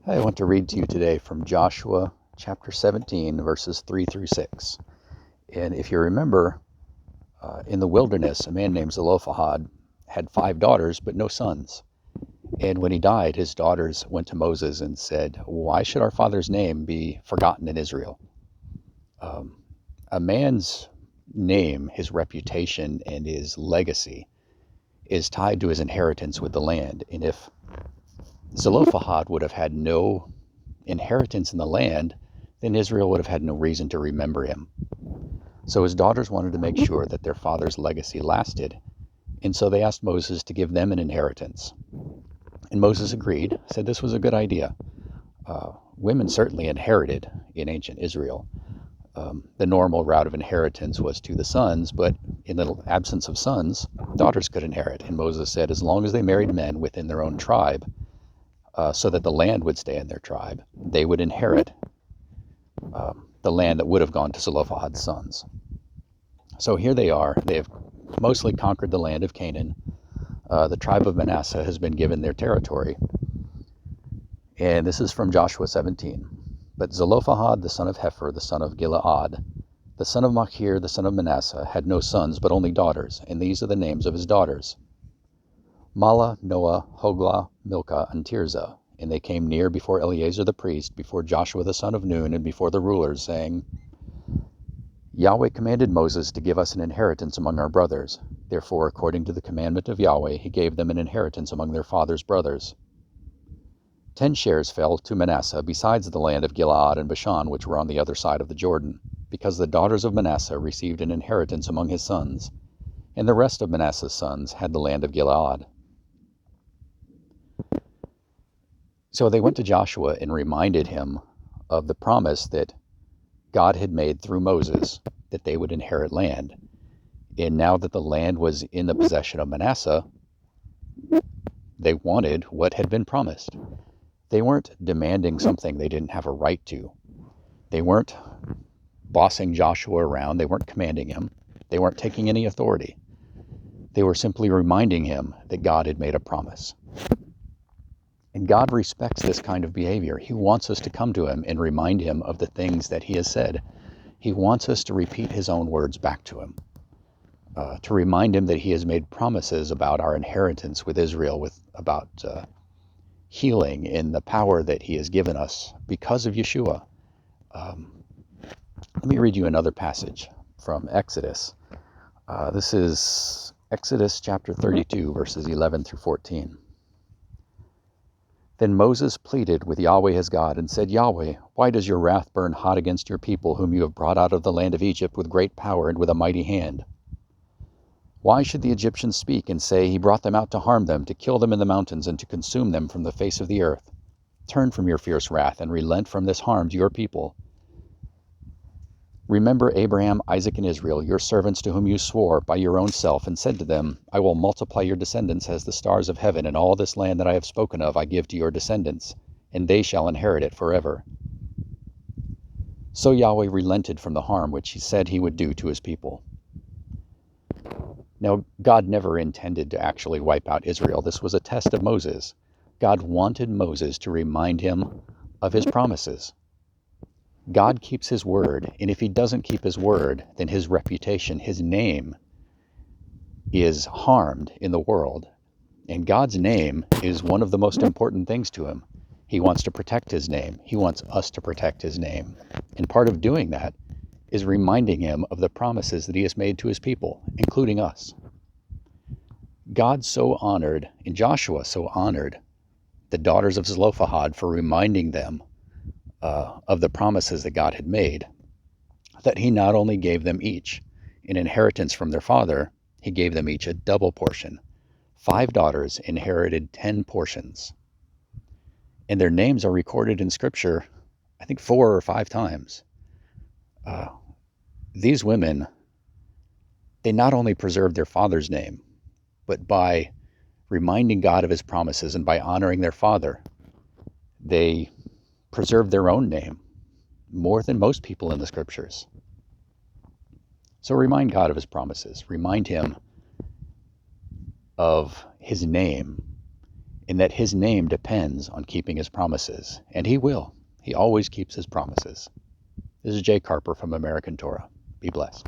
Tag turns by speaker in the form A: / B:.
A: I want to read to you today from Joshua chapter 17, verses 3 through 6. And if you remember, in the wilderness, a man named Zelophehad had 5 daughters, but no sons. And when he died, his daughters went to Moses and said, "Why should our father's name be forgotten in Israel?" A man's name, his reputation, and his legacy is tied to his inheritance with the land. And if Zelophehad would have had no inheritance in the land, then Israel would have had no reason to remember him. So his daughters wanted to make sure that their father's legacy lasted, and so they asked Moses to give them an inheritance. And Moses agreed, said this was a good idea. Women certainly inherited in ancient Israel. The normal route of inheritance was to the sons, but in the absence of sons, daughters could inherit. And Moses said as long as they married men within their own tribe, so that the land would stay in their tribe, they would inherit the land that would have gone to Zelophehad's sons. So here they are. They have mostly conquered the land of Canaan. The tribe of Manasseh has been given their territory. And this is from Joshua 17. But Zelophehad, the son of Hepher, the son of Gilead, the son of Machir, the son of Manasseh, had no sons, but only daughters. And these are the names of his daughters: Mahlah, Noah, Hoglah, Milcah, and Tirzah. And they came near before Eleazar the priest, before Joshua the son of Nun, and before the rulers, saying, Yahweh commanded Moses to give us an inheritance among our brothers. Therefore, according to the commandment of Yahweh, he gave them an inheritance among their father's brothers. 10 shares fell to Manasseh, besides the land of Gilead and Bashan, which were on the other side of the Jordan, because the daughters of Manasseh received an inheritance among his sons, and the rest of Manasseh's sons had the land of Gilead. So they went to Joshua and reminded him of the promise that God had made through Moses, that they would inherit land. And now that the land was in the possession of Manasseh, they wanted what had been promised. They weren't demanding something they didn't have a right to. They weren't bossing Joshua around. They weren't commanding him. They weren't taking any authority. They were simply reminding him that God had made a promise. And God respects this kind of behavior. He wants us to come to him and remind him of the things that he has said. He wants us to repeat his own words back to him, to remind him that he has made promises about our inheritance with Israel, about healing in the power that he has given us because of Yeshua. Let me read you another passage from Exodus. This is Exodus chapter 32, verses 11 through 14. Then Moses pleaded with Yahweh his God and said, Yahweh, why does your wrath burn hot against your people, whom you have brought out of the land of Egypt with great power and with a mighty hand? Why should the Egyptians speak and say, he brought them out to harm them, to kill them in the mountains, and to consume them from the face of the earth? Turn from your fierce wrath and relent from this harm to your people. Remember Abraham, Isaac, and Israel, your servants, to whom you swore by your own self, and said to them, I will multiply your descendants as the stars of heaven, and all this land that I have spoken of I give to your descendants, and they shall inherit it forever. So Yahweh relented from the harm which he said he would do to his people. Now, God never intended to actually wipe out Israel. This was a test of Moses. God wanted Moses to remind him of his promises. God keeps his word, and if he doesn't keep his word, then his reputation, his name, is harmed in the world. And God's name is one of the most important things to him. He wants to protect his name. He wants us to protect his name. And part of doing that is reminding him of the promises that he has made to his people, including us. God so honored, and Joshua so honored, the daughters of Zelophehad for reminding them of the promises that God had made, that he not only gave them each an inheritance from their father, he gave them each a double portion. 5 daughters inherited 10 portions. And their names are recorded in Scripture, I think 4 or 5 times. These women, they not only preserved their father's name, but by reminding God of his promises and by honoring their father, they preserved their own name more than most people in the Scriptures. So remind God of his promises. Remind him of his name in that his name depends on keeping his promises, and he will. He always keeps his promises. This is Jay Carper from American Torah. Be blessed.